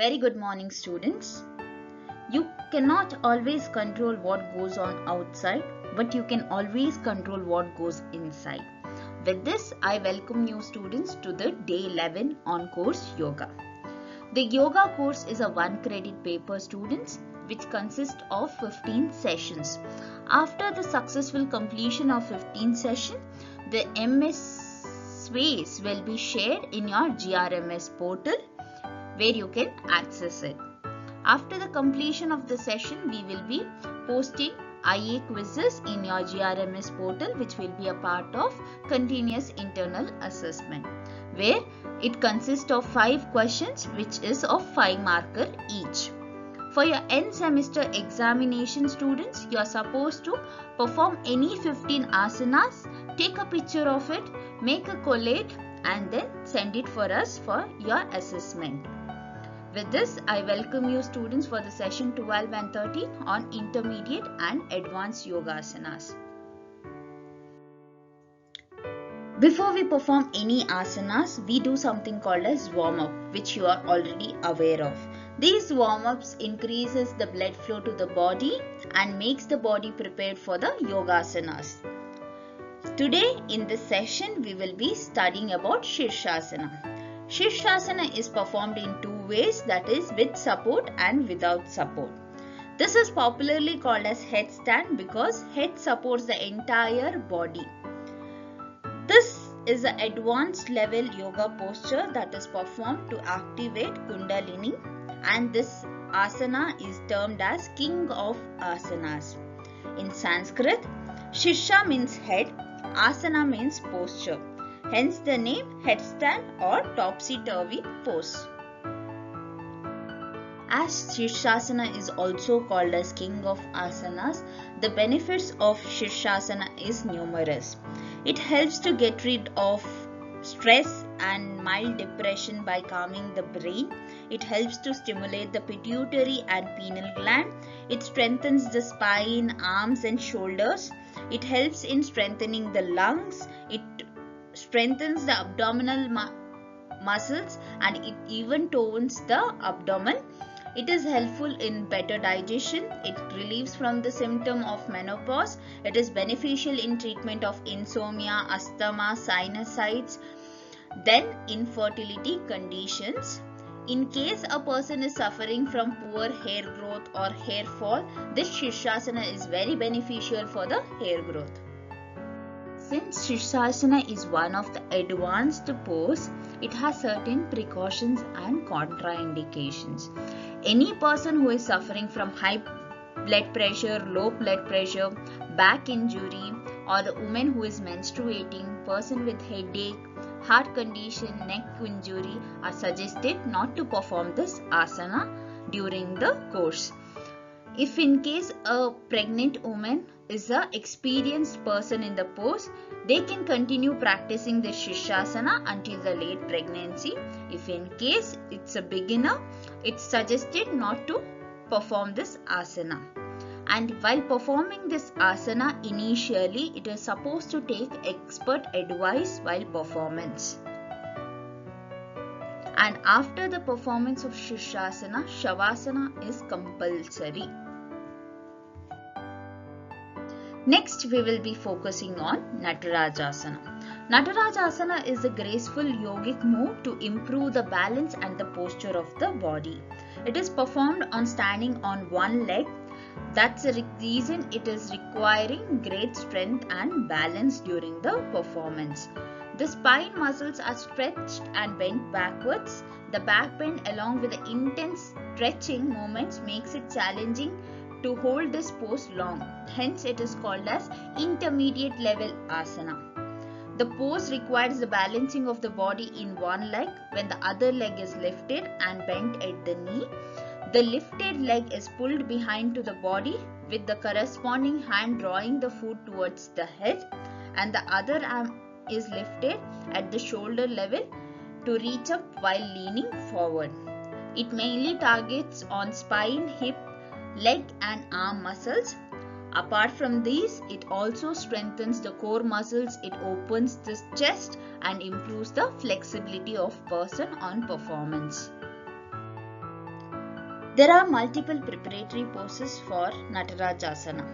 Very good morning, students. You cannot always control what goes on outside, but you can always control what goes inside. With this, I welcome you students to the day 11 on course yoga. The yoga course is a 1 credit paper, students, which consists of 15 sessions. After the successful completion of 15 sessions, the MS ways will be shared in your GRMS portal where you can access it. After the completion of the session, we will be posting IA quizzes in your GRMS portal, which will be a part of continuous internal assessment, where it consists of 5 questions which is of 5 marker each. For your end semester examination, students, you are supposed to perform any 15 asanas, take a picture of it, make a collate and then send it for us for your assessment. With this, I welcome you students for the session 12 and 13 on intermediate and advanced yoga asanas. Before we perform any asanas, we do something called as warm-up, which you are already aware of. These warm-ups increases the blood flow to the body and makes the body prepared for the yoga asanas. Today in this session, we will be studying about Shirshasana. Shirshasana is performed in 2 ways, that is with support and without support. This is popularly called as headstand because head supports the entire body. This is an advanced level yoga posture that is performed to activate Kundalini, and this asana is termed as King of Asanas. In Sanskrit, Shirsha means head, asana means posture. Hence the name headstand or topsy-turvy pose. As Shirshasana is also called as King of Asanas, the benefits of Shirshasana is numerous. It helps to get rid of stress and mild depression by calming the brain. It helps to stimulate the pituitary and pineal gland. It strengthens the spine, arms and shoulders. It helps in strengthening the lungs. It strengthens the abdominal muscles and it even tones the abdomen. It is helpful in better digestion. It relieves from the symptom of menopause. It is beneficial in treatment of insomnia, asthma, sinusitis, then infertility conditions. In case a person is suffering from poor hair growth or hair fall, this Shirshasana is very beneficial for the hair growth. Since Shirshasana is one of the advanced pose, it has certain precautions and contraindications. Any person who is suffering from high blood pressure, low blood pressure, back injury, or the woman who is menstruating, person with headache, heart condition, neck injury are suggested not to perform this asana during the course. If in case a pregnant woman is an experienced person in the pose, they can continue practicing the Shirshasana until the late pregnancy. If in case it's a beginner, it's suggested not to perform this asana. And while performing this asana initially, it is supposed to take expert advice while performance. And after the performance of Shirshasana, Shavasana is compulsory. Next, we will be focusing on Natarajasana. Natarajasana is a graceful yogic move to improve the balance and the posture of the body. It is performed on standing on one leg. That's the reason it is requiring great strength and balance during the performance. The spine muscles are stretched and bent backwards. The back bend along with the intense stretching movements makes it challenging to hold this pose long. Hence it is called as intermediate level asana. The pose requires the balancing of the body in one leg when the other leg is lifted and bent at the knee. The lifted leg is pulled behind to the body with the corresponding hand drawing the foot towards the head, and the other arm is lifted at the shoulder level to reach up while leaning forward. It mainly targets on spine, hip, leg and arm muscles. Apart from these, it also strengthens the core muscles, it opens the chest and improves the flexibility of person on performance. There are multiple preparatory poses for Natarajasana.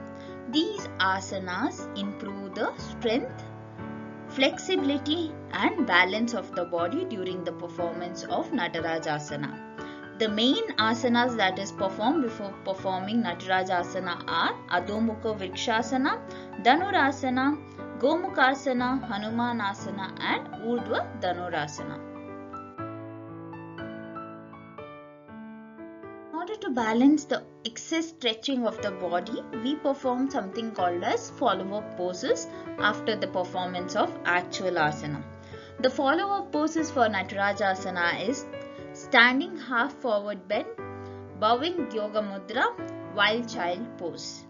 These asanas improve the strength, flexibility and balance of the body during the performance of Natarajasana. The main asanas that is performed before performing Natarajasana are Adho Mukha Vrikshasana, Dhanurasana, Gomukhasana, Hanumanasana and Urdhva Dhanurasana. In order to balance the excess stretching of the body, we perform something called as follow-up poses after the performance of actual asana. The follow-up poses for Natarajasana is standing half forward bend, bowing yoga mudra, wild child pose.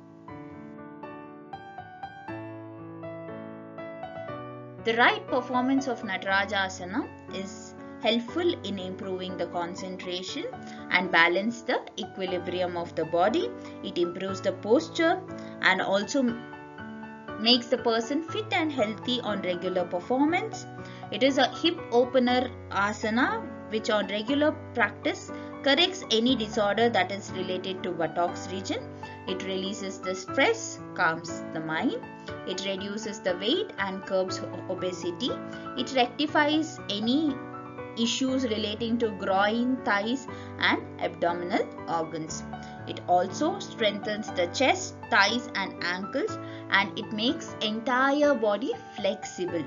The right performance of Natarajasana is helpful in improving the concentration and balance the equilibrium of the body. It improves the posture and also makes the person fit and healthy on regular performance. It is a hip opener asana which on regular practice corrects any disorder that is related to buttocks region. It releases the stress, calms the mind. It reduces the weight and curbs obesity. It rectifies any issues relating to groin, thighs and abdominal organs. It also strengthens the chest, thighs and ankles and it makes entire body flexible.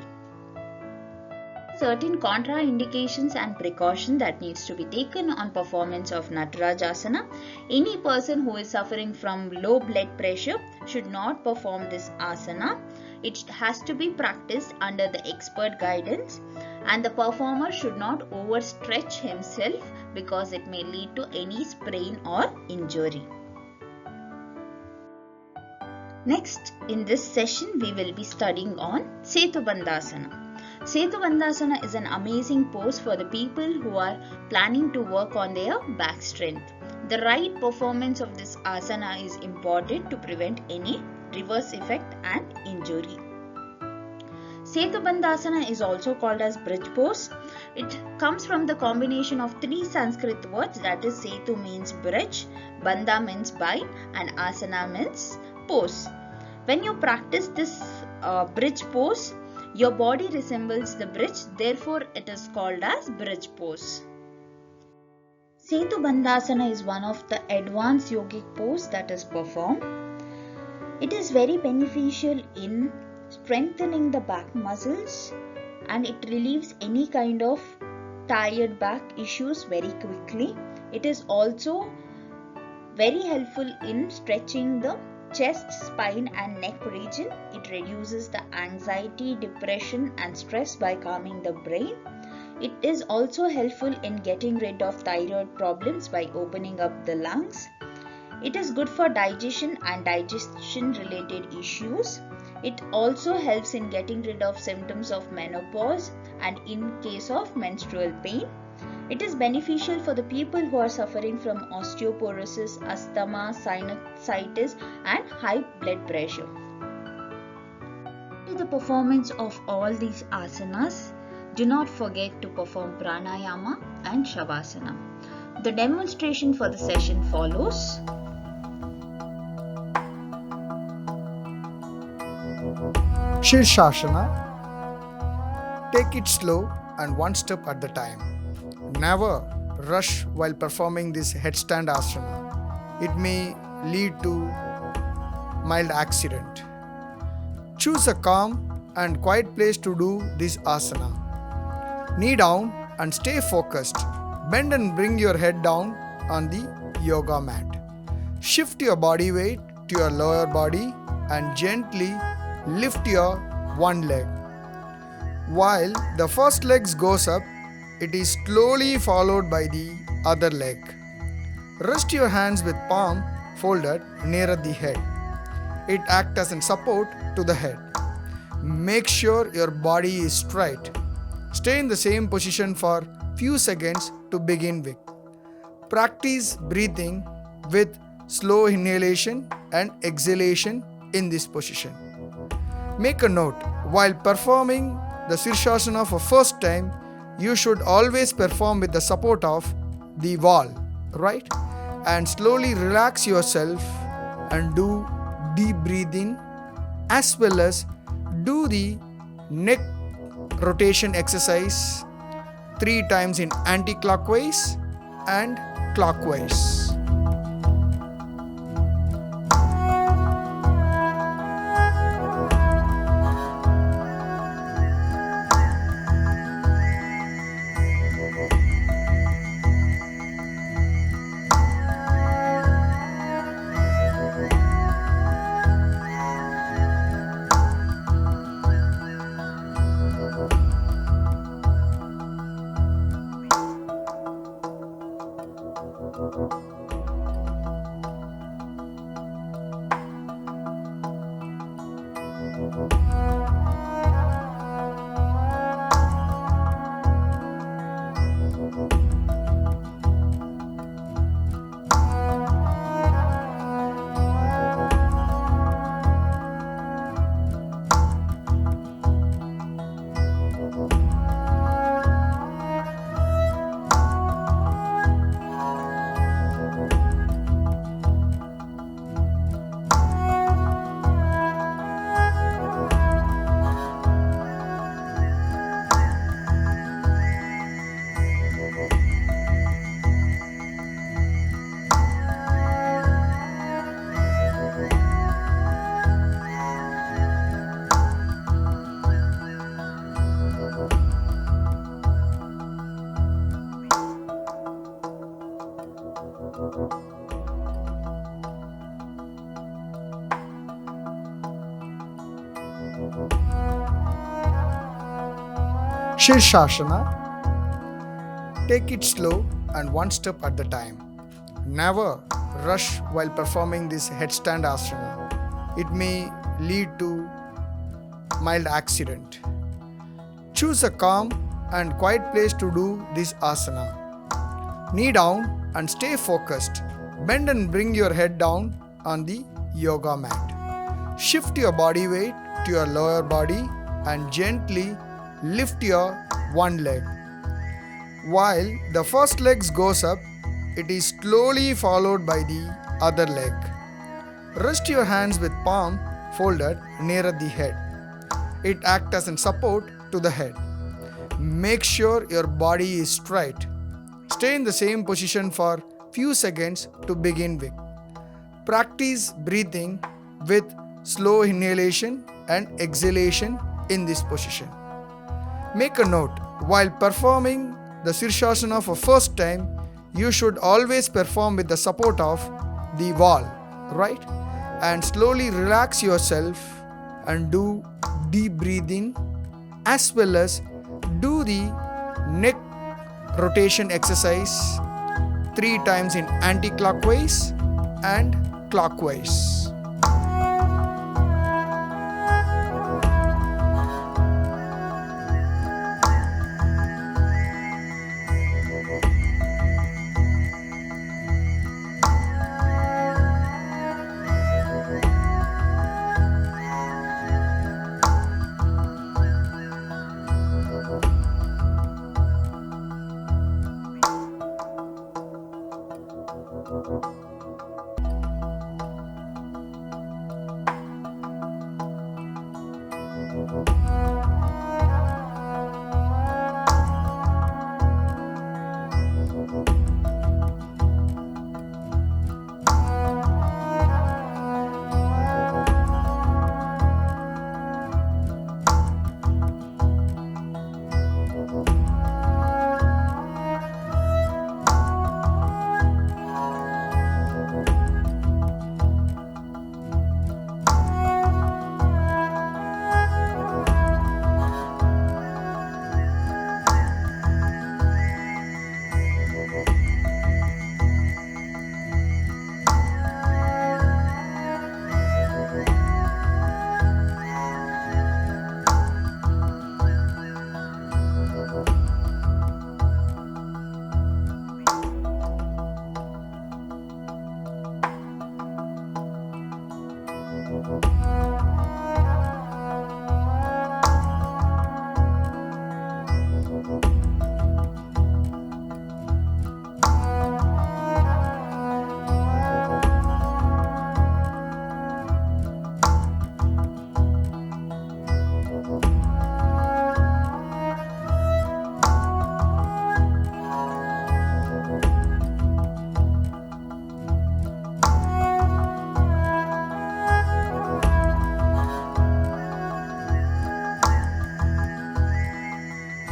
Certain contraindications and precautions that needs to be taken on performance of Natarajasana. Any person who is suffering from low blood pressure should not perform this asana. It has to be practiced under the expert guidance and the performer should not overstretch himself because it may lead to any sprain or injury. Next, in this session, we will be studying on Setubandhasana. Setubandhasana is an amazing pose for the people who are planning to work on their back strength. The right performance of this asana is important to prevent any reverse effect and injury. Setubandhasana is also called as bridge pose. It comes from the combination of three Sanskrit words, that is Setu means bridge, Bandha means bind and Asana means pose. When you practice this bridge pose, your body resembles the bridge, therefore it is called as bridge pose. Setubandhasana is one of the advanced yogic pose that is performed. It is very beneficial in strengthening the back muscles and it relieves any kind of tired back issues very quickly. It is also very helpful in stretching the chest, spine and neck region. It reduces the anxiety, depression and stress by calming the brain. It is also helpful in getting rid of thyroid problems by opening up the lungs. It is good for digestion and digestion related issues. It also helps in getting rid of symptoms of menopause and in case of menstrual pain. It is beneficial for the people who are suffering from osteoporosis, asthma, sinusitis and high blood pressure. After the performance of all these asanas, do not forget to perform pranayama and shavasana. The demonstration for the session follows. Shirshasana. Take it slow and one step at the time. Never rush while performing this headstand asana. It may lead to mild accident. Choose a calm and quiet place to do this asana. Knee down and stay focused. Bend and bring your head down on the yoga mat. Shift your body weight to your lower body and gently lift your one leg. While the first leg goes up, it is slowly followed by the other leg. Rest your hands with palm folded nearer the head. It acts as a support to the head. Make sure your body is straight. Stay in the same position for few seconds to begin with. Practice breathing with slow inhalation and exhalation in this position. Make a note, while performing the Shirshasana for first time, you should always perform with the support of the wall, right? and slowly relax yourself and do deep breathing as well as do the neck rotation exercise 3 times in anti-clockwise and clockwise. Shirshasana. Take it slow and one step at a time. Never rush while performing this headstand asana. It may lead to mild accident. Choose a calm and quiet place to do this asana. Knee down and stay focused. Bend and bring your head down on the yoga mat. Shift your body weight to your lower body and gently lift your one leg. While the first leg goes up, it is slowly followed by the other leg. Rest your hands with palm folded nearer the head. It acts as a support to the head. Make sure your body is straight. Stay in the same position for few seconds to begin with. Practice breathing with slow inhalation and exhalation in this position. Make a note, while performing the Shirshasana for first time, you should always perform with the support of the wall, right? And slowly relax yourself and do deep breathing as well as do the neck rotation exercise 3 times in anti-clockwise and clockwise.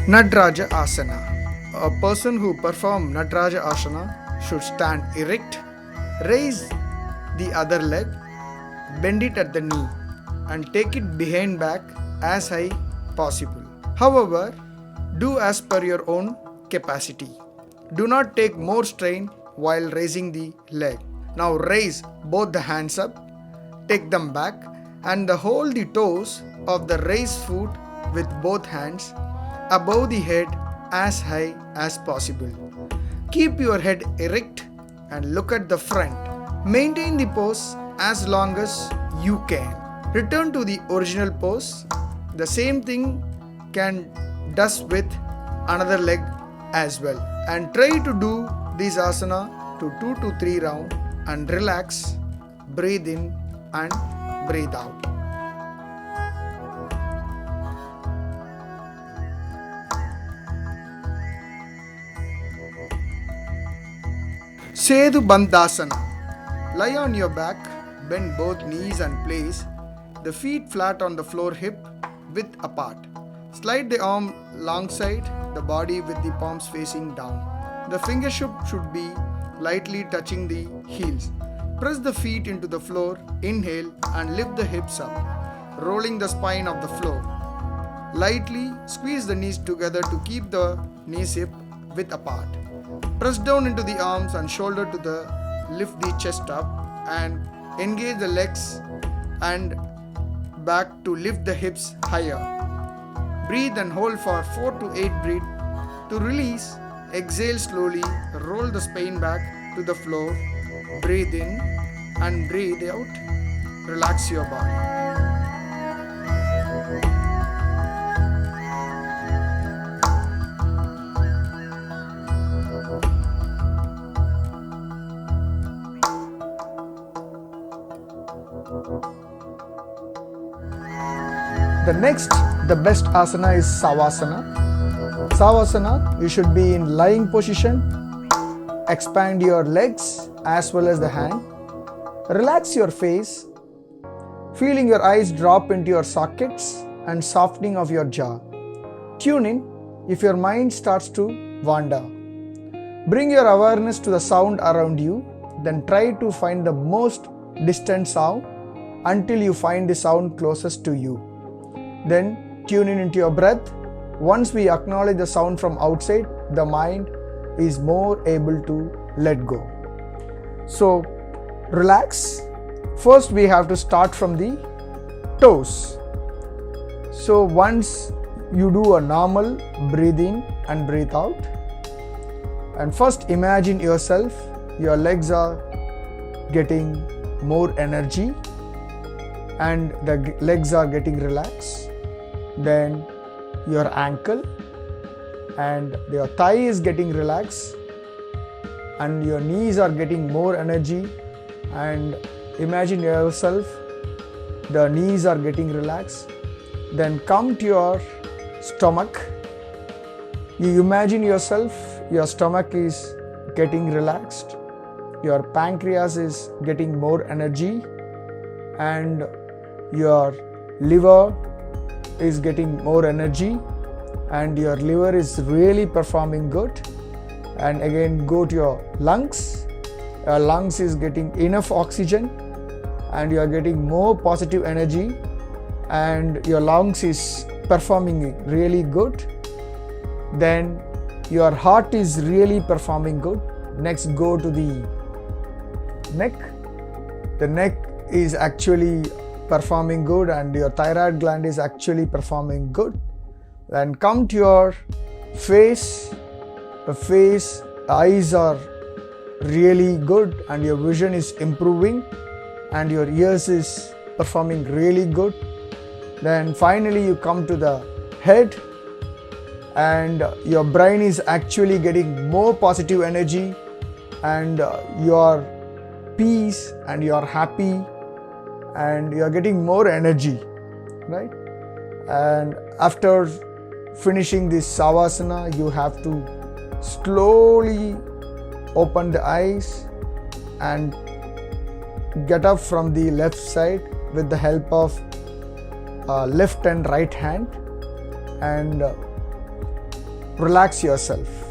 Nadraja Asana. A person who performs Nadraja Asana should stand erect, raise the other leg, bend it at the knee, and take it behind back as high possible. However, do as per your own capacity. Do not take more strain while raising the leg. Now raise both the hands up, take them back, and hold the toes of the raised foot with both hands above the head as high as possible. Keep your head erect and look at the front. Maintain the pose as long as you can. Return to the original pose. The same thing can does with another leg as well. And try to do this asana to 2 to 3 rounds and relax, breathe in and breathe out. Sedu Bandhasana. Lie on your back, bend both knees and place the feet flat on the floor, hip width apart. Slide the arm alongside the body with the palms facing down. The fingertip should be lightly touching the heels. Press the feet into the floor, inhale and lift the hips up, rolling the spine of the floor. Lightly squeeze the knees together to keep the knees hip width apart. Press down into the arms and shoulder to lift the chest up and engage the legs and back to lift the hips higher. Breathe and hold for 4 to 8 breaths. To release, exhale slowly, roll the spine back to the floor, breathe in and breathe out, relax your body. The best asana is Savasana. Savasana, you should be in lying position. Expand your legs as well as the hand. Relax your face, feeling your eyes drop into your sockets and softening of your jaw. Tune in if your mind starts to wander. Bring your awareness to the sound around you, then try to find the most distant sound until you find the sound closest to you. Then tune in into your breath. Once we acknowledge the sound from outside, the mind is more able to let go. So relax. First we have to start from the toes. So once you do a normal breathe in and breathe out, and first imagine yourself, your legs are getting more energy and the legs are getting relaxed. Then your ankle and your thigh is getting relaxed and your knees are getting more energy, and imagine yourself, the knees are getting relaxed. Then come to your stomach. You imagine yourself, your stomach is getting relaxed, your pancreas is getting more energy, and your liver is getting more energy, and your liver is really performing good. And again go to your lungs. Your lungs is getting enough oxygen and you are getting more positive energy, and your lungs is performing really good. Then your heart is really performing good. Next go to the neck. The neck is actually performing good and your thyroid gland is actually performing good. Then come to your face. The eyes are really good and your vision is improving, and your ears is performing really good. Then finally you come to the head, and your brain is actually getting more positive energy, and you are peace and you are happy and you are getting more energy, right? And after finishing this savasana, you have to slowly open the eyes and get up from the left side with the help of left and right hand, and Relax yourself.